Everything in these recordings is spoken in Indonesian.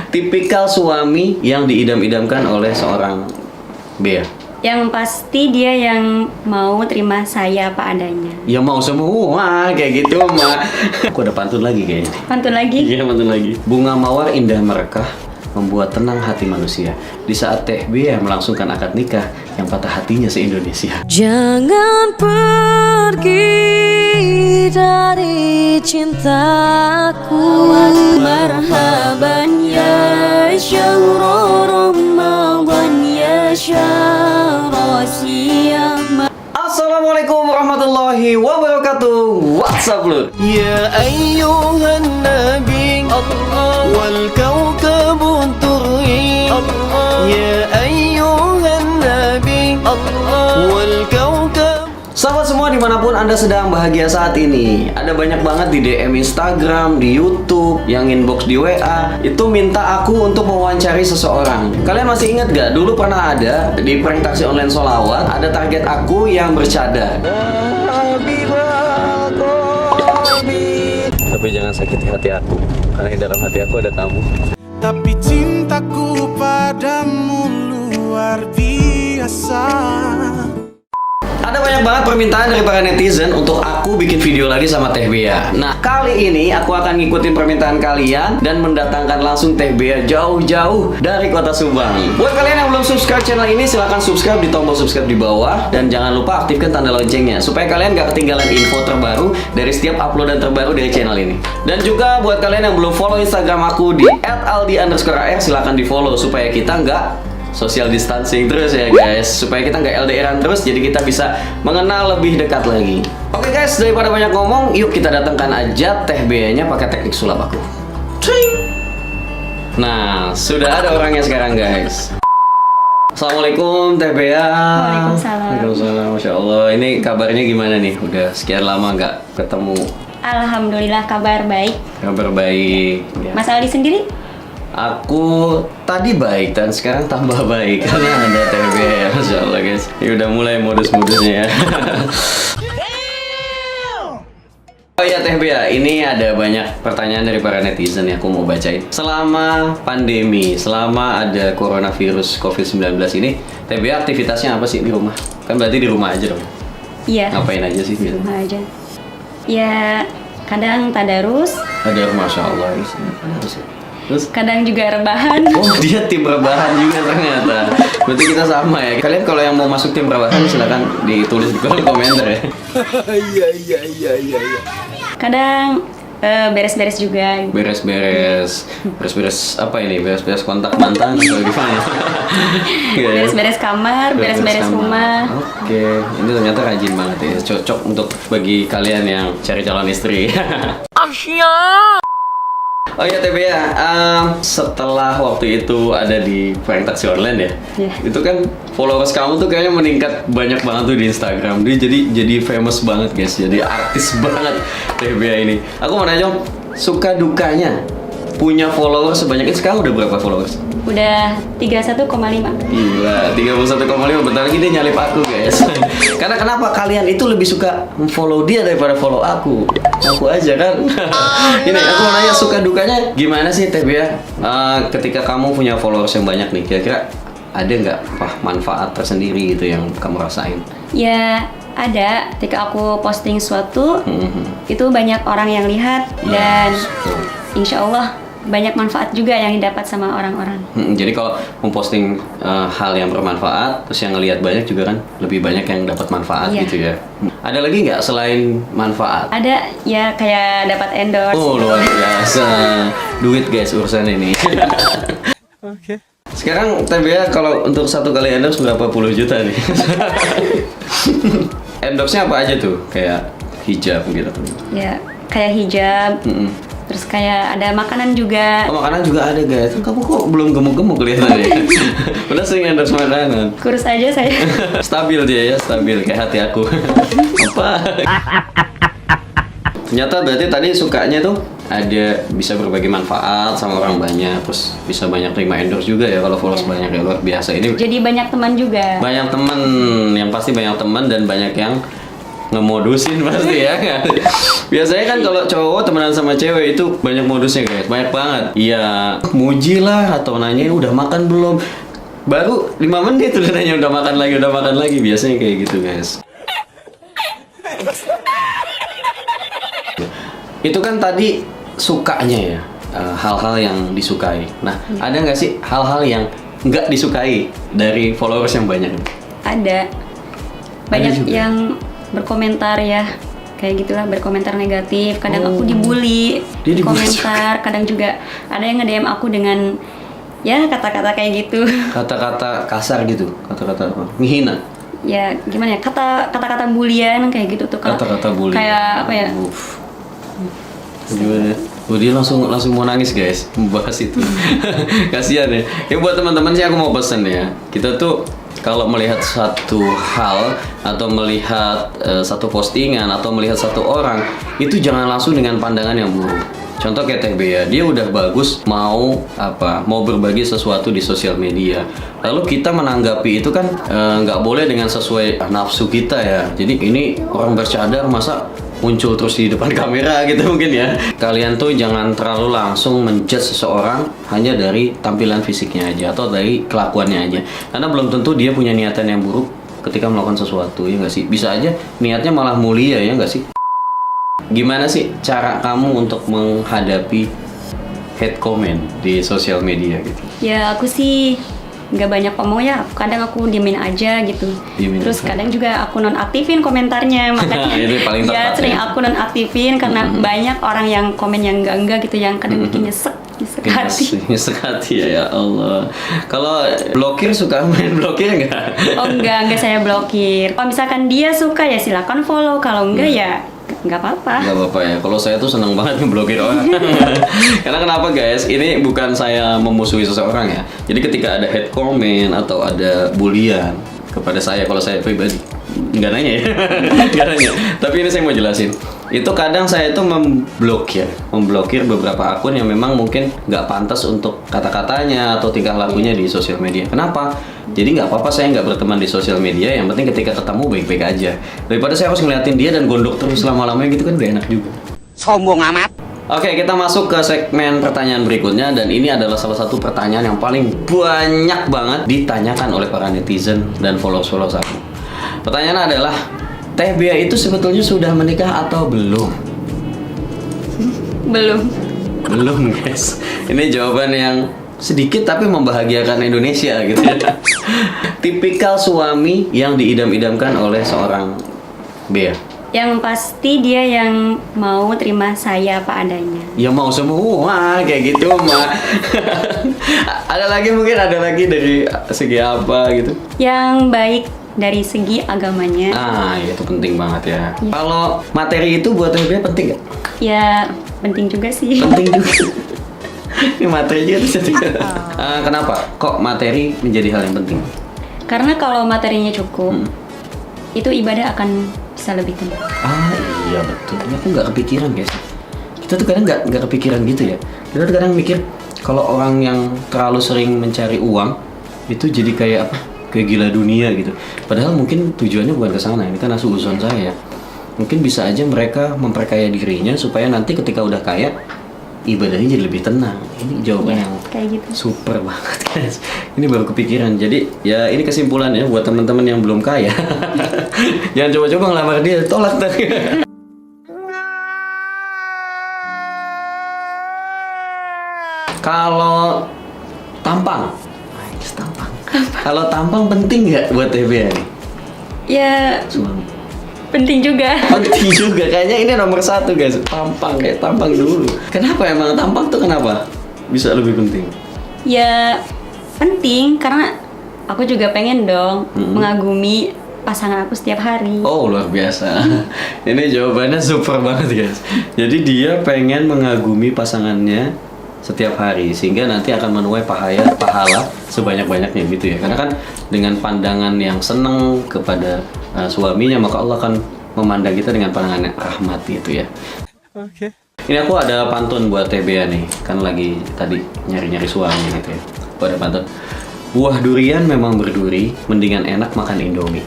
Tipikal suami yang diidam-idamkan oleh seorang Bea. Yang pasti dia yang mau terima saya apa adanya. Ya mau semua kayak gitu mah. Aku ada pantun lagi kayaknya. Pantun lagi? Iya pantun lagi. Bunga mawar indah merekah, membuat tenang hati manusia. Di saat Teh Bea melangsungkan akad nikah, yang patah hatinya se-Indonesia. Jangan pergi dari cintaku. Marhaban ya syahrul Ramadan ya syahrul siyam. Assalamualaikum warahmatullahi wabarakatuh. What's up lu? يا أيها النبي الله والكوكب الدري الله يا أيها النبي الله والكوكب. Sahabat semua dimanapun Anda sedang bahagia saat ini, ada banyak banget di DM Instagram, di YouTube, yang inbox di WA itu minta aku untuk mewawancari seseorang. Kalian masih ingat gak? Dulu pernah ada di prank taksi online Sholawat, ada target aku yang bercadar. Tapi jangan sakiti hati aku, karena di dalam hati aku ada kamu. Tapi cintaku padamu luar biasa. Ada banyak banget permintaan dari para netizen untuk aku bikin video lagi sama Teh Bea. Nah, kali ini aku akan ngikutin permintaan kalian dan mendatangkan langsung Teh Bea jauh-jauh dari kota Subang. Buat kalian yang belum subscribe channel ini, silahkan subscribe di tombol subscribe di bawah. Dan jangan lupa aktifkan tanda loncengnya, supaya kalian gak ketinggalan info terbaru dari setiap uploadan terbaru dari channel ini. Dan juga buat kalian yang belum follow Instagram aku di @aldi_ar, silahkan di follow supaya kita nggak social distancing terus ya guys, supaya kita nggak LDRan terus, jadi kita bisa mengenal lebih dekat lagi. Oke guys, daripada banyak ngomong, yuk kita datangkan aja Teh Bea-nya pakai teknik sulap aku. Cing. Nah, sudah ada orangnya sekarang guys. Assalamualaikum Teh Bea. Waalaikumsalam. Waalaikumsalam. Masya Allah, ini kabarnya gimana nih? Udah sekian lama nggak ketemu. Alhamdulillah kabar baik. Kabar baik ya. Mas Aldi sendiri? Aku tadi baik dan sekarang tambah baik karena ada Teh Bea. Masya Allah guys, ini udah mulai modus-modusnya ya. Oh iya Teh Bea, ini ada banyak pertanyaan dari para netizen yang aku mau bacain. Selama pandemi, selama ada coronavirus COVID-19 ini, Teh Bea aktivitasnya apa sih di rumah? Kan berarti di rumah aja dong? Iya. Ngapain aja sih? Di rumah aja. Ya, kadang tadarus, Ada Masya Allah. Terus? kadang juga rebahan. Oh dia tim rebahan juga ternyata. Berarti kita sama ya. Kalian kalau yang mau masuk tim rebahan silakan ditulis di kolom komentar ya. Iya. Kadang beres-beres juga. Beres-beres apa ini? Beres-beres kontak mantan atau gimana? Iya, ya? Beres-beres kamar, beres-beres kamar. rumah. Oke, ini ternyata rajin banget ya. Cocok untuk bagi kalian yang cari calon istri. Oh iya Teh Bea, setelah waktu itu ada di prank taksi online ya, itu kan followers kamu tuh kayaknya meningkat banyak banget tuh di Instagram. Dia jadi famous banget guys, jadi artis banget Teh Bea ini. Aku mau nanya, suka dukanya punya followers sebanyak itu. Sekarang udah berapa followers? Udah 31,5. Gila, 31,5. Bentar lagi dia nyalip aku guys. Karena kenapa kalian itu lebih suka follow dia daripada follow aku? Aku aja kan. Ini aku mau nanya, suka dukanya gimana sih Teh Bea? Ketika kamu punya followers yang banyak nih, kira-kira ada nggak manfaat tersendiri gitu yang kamu rasain? Ya, ada. Ketika aku posting sesuatu, itu banyak orang yang lihat dan betul. insya Allah banyak manfaat juga yang didapat sama orang-orang. Jadi kalau memposting hal yang bermanfaat, terus yang ngelihat banyak juga kan lebih banyak yang dapat manfaat gitu ya. Ada lagi nggak selain manfaat? Ada ya, kayak dapat endorse. Oh luar biasa, duit guys urusan ini. Oke. Sekarang Teh Bea kalau untuk satu kali endorse berapa puluh juta nih? Endorse-nya apa aja tuh? Kayak hijab gitu. Ya, kayak hijab. Terus kayak ada makanan juga. Oh makanan juga ada guys. Kamu kok belum gemuk-gemuk kelihatannya? Udah sering endorse makanan. Kurus aja saya. Stabil dia ya, stabil kayak hati aku. Apa? Ternyata berarti tadi sukanya tuh ada bisa berbagi manfaat sama orang banyak, terus bisa banyak terima endorse juga ya kalau followers banyak ya, luar biasa ini. Jadi banyak teman juga. Banyak teman, yang pasti banyak teman dan banyak yang ngemodusin pasti ya. Biasanya kan kalau cowok temenan sama cewek itu banyak modusnya guys, banyak banget. Iya, muji lah atau nanyain udah makan belum. Baru 5 menit udah nanya udah makan lagi. Biasanya kayak gitu guys. Itu kan tadi sukanya ya, hal-hal yang disukai. Nah, ada nggak sih hal-hal yang nggak disukai dari followers yang banyak? Ada banyak juga? yang berkomentar ya, kayak gitulah, berkomentar negatif. Kadang aku dibully Dia di dibully komentar, kadang juga ada yang nge-DM aku dengan ya kata-kata kayak gitu. Kata-kata kasar gitu, kata-kata apa? Menghina. Ya gimana ya, kata-kata bulian kayak gitu tuh. Kata-kata bully. Kayak apa ya? Gimana? Dia langsung mau nangis guys membahas itu. Kasihan ya. Ya buat teman-teman sih aku mau pesen ya. Kita tuh kalau melihat satu hal atau melihat satu postingan atau melihat satu orang itu jangan langsung dengan pandangan yang buruk. Contoh kayak Teh Bea, dia udah bagus mau berbagi sesuatu di sosial media. Lalu kita menanggapi itu kan nggak boleh dengan sesuai nafsu kita ya. Jadi ini orang bercadar masa muncul terus di depan kamera gitu mungkin ya. Kalian tuh jangan terlalu langsung menjudge seseorang hanya dari tampilan fisiknya aja atau dari kelakuannya aja. Karena belum tentu dia punya niatan yang buruk ketika melakukan sesuatu, ya nggak sih? Bisa aja niatnya malah mulia, ya nggak sih? Gimana sih cara kamu untuk menghadapi hate comment di sosial media gitu? Ya aku sih nggak banyak ngomong ya, kadang aku diemin aja gitu. Diemin Terus aja. kadang juga aku nonaktifin komentarnya, makanya Itu paling ya tepat sering ya. aku nonaktifin karena banyak orang yang komen yang enggak gitu, yang kadang bikin nyesek hati. Nyesek hati ya Allah. Kalau blokir suka main blokir nggak? Oh enggak saya blokir. Kalau misalkan dia suka ya silakan follow, kalau enggak ya nggak apa-apa. Nggak apa-apa ya. Kalau saya tuh senang banget ngeblokir orang. Karena kenapa guys? Ini bukan saya memusuhi seseorang ya. Jadi ketika ada hate comment atau ada bulian kepada saya, kalau saya pribadi nggak nanya ya. Nggak nanya. Tapi ini saya mau jelasin. Itu kadang saya itu memblokir beberapa akun yang memang mungkin nggak pantas untuk kata-katanya atau tingkah lakunya di sosial media. Kenapa? Jadi nggak apa-apa saya nggak berteman di sosial media, yang penting ketika ketemu baik-baik aja. Daripada saya harus ngeliatin dia dan gondok terus lama-lamanya gitu kan gak enak juga. Sombong amat. Oke, kita masuk ke segmen pertanyaan berikutnya, dan ini adalah salah satu pertanyaan yang paling banyak banget ditanyakan oleh para netizen dan followers aku. Pertanyaan adalah, Teh Bea itu sebetulnya sudah menikah atau belum? Belum. Belum guys. Ini jawaban yang sedikit tapi membahagiakan Indonesia gitu ya. Tipikal suami yang diidam-idamkan oleh seorang Bea. Yang pasti dia yang mau terima saya apa adanya. Ya mau semua kayak gitu mah. Ada lagi dari segi apa gitu? Yang baik dari segi agamanya. Itu penting banget ya. Kalau materi itu buat Teh Bea penting nggak? Ya penting juga sih. Penting juga. Ini materi juga bisa. Kenapa? Kok materi menjadi hal yang penting? Karena kalau materinya cukup, itu ibadah akan bisa lebih tenang. Iya betul. Ini aku nggak kepikiran guys. Kita tuh kadang nggak kepikiran gitu ya. Kita tuh kadang mikir kalau orang yang terlalu sering mencari uang itu jadi kayak apa? Kayak gila dunia gitu. Padahal mungkin tujuannya bukan ke sana. Ini kan asal-usulan saya. Mungkin bisa aja mereka memperkaya dirinya supaya nanti ketika udah kaya ibadahnya jadi lebih tenang. Ini jawaban yang Kayak gitu. super banget guys. Ini baru kepikiran. Jadi ya ini kesimpulannya buat teman-teman yang belum kaya. Jangan coba-coba ngelamar dia, tolak dah. Kalau tampang. Kalau tampang penting nggak buat Teh Bea nih? Ya Suami. penting juga. Penting juga, kayaknya ini nomor 1 guys. Tampang dulu. Kenapa emang tampang tuh kenapa bisa lebih penting? Ya penting karena aku juga pengen dong mengagumi pasangan aku setiap hari. Oh luar biasa. Ini jawabannya super banget guys. Jadi dia pengen mengagumi pasangannya setiap hari sehingga nanti akan menuai pahala sebanyak-banyaknya gitu ya. Karena kan dengan pandangan yang seneng kepada suaminya, maka Allah akan memandang kita dengan pandangan yang rahmat gitu ya. Okay. Ini aku ada pantun buat Teh Bea nih, kan lagi tadi nyari-nyari suami gitu ya. Aku ada pantun. Buah durian memang berduri, mendingan enak makan Indomie.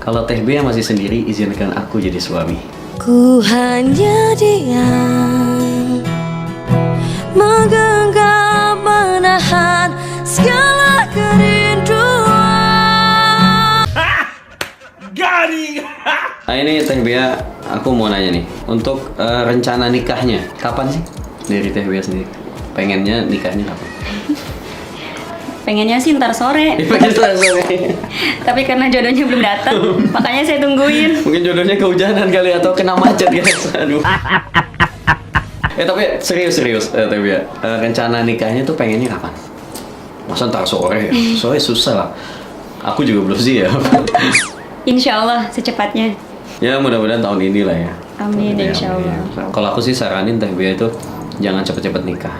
Kalau Teh Bea masih sendiri, izinkan aku jadi suami. Ku hanya diam, menggenggam menahan segala kerinduan. Nah ini Teh Bea, aku mau nanya nih, untuk rencana nikahnya kapan sih dari Teh Bea sendiri? Pengennya nikahnya kapan? Pengennya sih ntar sore. Pengen sore. Tapi karena jodohnya belum datang, makanya saya tungguin. Mungkin jodohnya kehujanan kali atau kena macet guys. Aduh. Tapi serius Teh Bea, rencana nikahnya tuh pengennya kapan? Masa ntar sore ya? Sore susah lah. Aku juga belum sih ya. Insya Allah secepatnya. Ya mudah-mudahan tahun ini lah ya. Amin, Ya, insya Allah. amin. Kalau aku sih saranin Teh Bea itu jangan cepet-cepet nikah.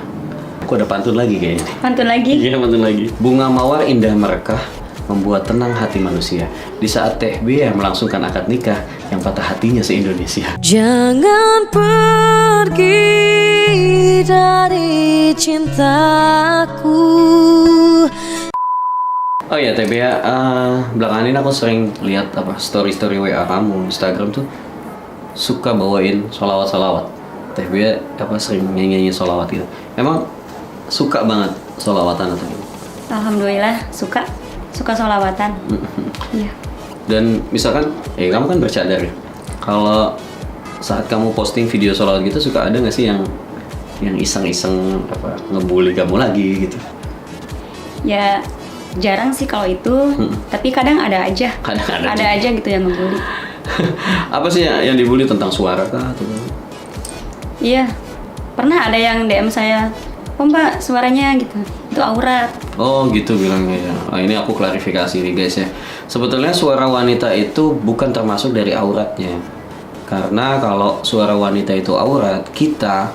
Aku ada pantun lagi kayaknya. Pantun lagi. Iya pantun lagi. Bunga mawar indah merekah, membuat tenang hati manusia. Di saat Teh Bea melangsungkan akad nikah, yang patah hatinya se-Indonesia. Jangan pergi dari cintaku. Oh iya Teh Bea, belakangan ini aku sering lihat story WA kamu, Instagram tuh suka bawain sholawat. Teh Bea sering nyanyi sholawat gitu. Emang suka banget sholawatan atau gimana? Alhamdulillah suka sholawatan. Iya. Dan misalkan, kamu kan bercadar ya. Kalau saat kamu posting video sholawat gitu, suka ada nggak sih yang iseng-iseng ngebully kamu lagi gitu? Ya jarang sih kalau itu, tapi kadang ada aja. Ada aja gitu yang ngebully. Apa sih yang dibully, tentang suara kah atau? Iya, pernah ada yang DM saya, "Oh Mbak, suaranya gitu, itu aurat." Oh gitu bilangnya ya. Ini aku klarifikasi nih guys ya. Sebetulnya suara wanita itu bukan termasuk dari auratnya. Karena kalau suara wanita itu aurat, kita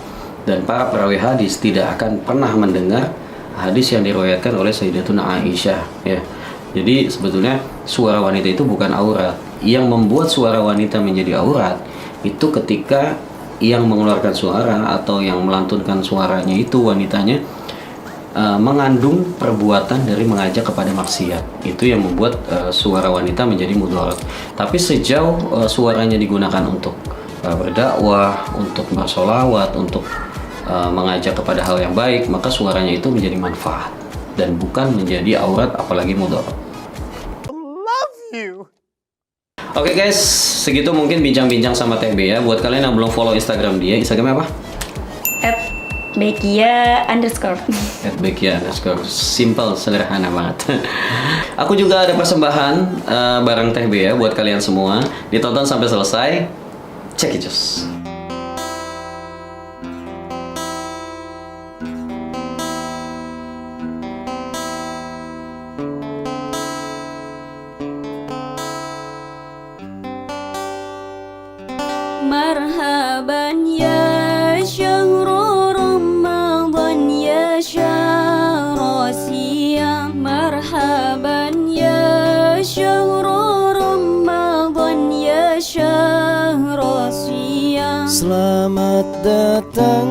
dan para perawi hadis tidak akan pernah mendengar hadis yang diriwayatkan oleh Sayyidatuna Aisyah ya. Jadi sebetulnya suara wanita itu bukan aurat. Yang membuat suara wanita menjadi aurat itu ketika yang mengeluarkan suara atau yang melantunkan suaranya itu wanitanya mengandung perbuatan dari mengajak kepada maksiat. Itu yang membuat suara wanita menjadi mudarat. Tapi sejauh suaranya digunakan untuk berdakwah, untuk bersolawat, untuk mengajak kepada hal yang baik, maka suaranya itu menjadi manfaat dan bukan menjadi aurat apalagi mudarat. Oke guys, segitu mungkin bincang-bincang sama Teh Bea. Buat kalian yang belum follow Instagram dia, Instagramnya apa? @bekia_. @bekia_. Simple, sederhana banget. Aku juga ada persembahan barang Teh Bea buat kalian semua. Ditonton sampai selesai. Check it just. Marhaban ya syahrul Ramadan ya syahrul siyam. Marhaban ya syahrul Ramadan ya syahrul siyam. Selamat datang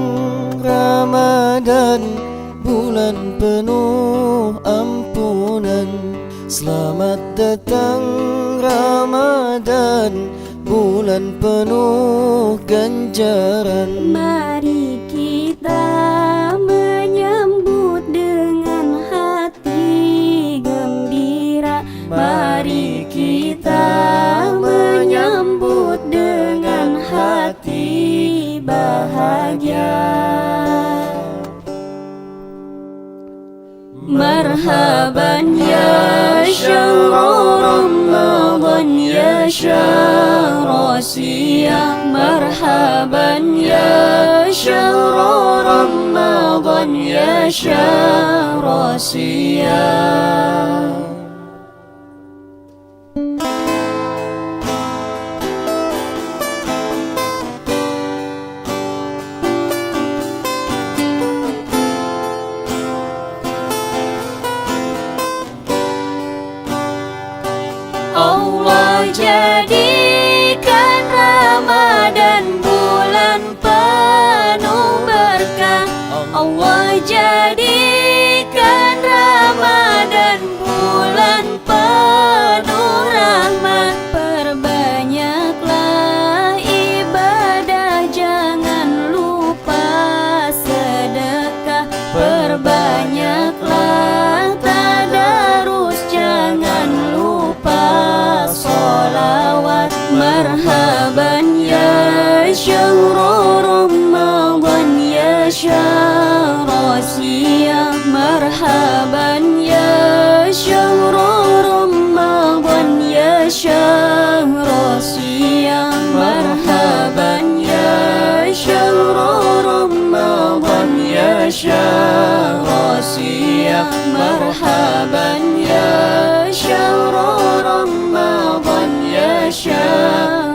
Ramadan, bulan penuh ampunan. Selamat datang Ramadan, bulan penuh ganjaran. Mari kita menyambut dengan hati gembira. Mari kita menyambut dengan hati bahagia. Marhaban ya syahrul Ramadan ya syahrul siyam. Marhaban ya syahrul Ramadan ya syahrul siyam. Allah jadikan Ramadan bulan penuh berkah. Allah jadikan Ramadan bulan penuh rahmat. ya marhaban ya syahr Ramadan ya syahr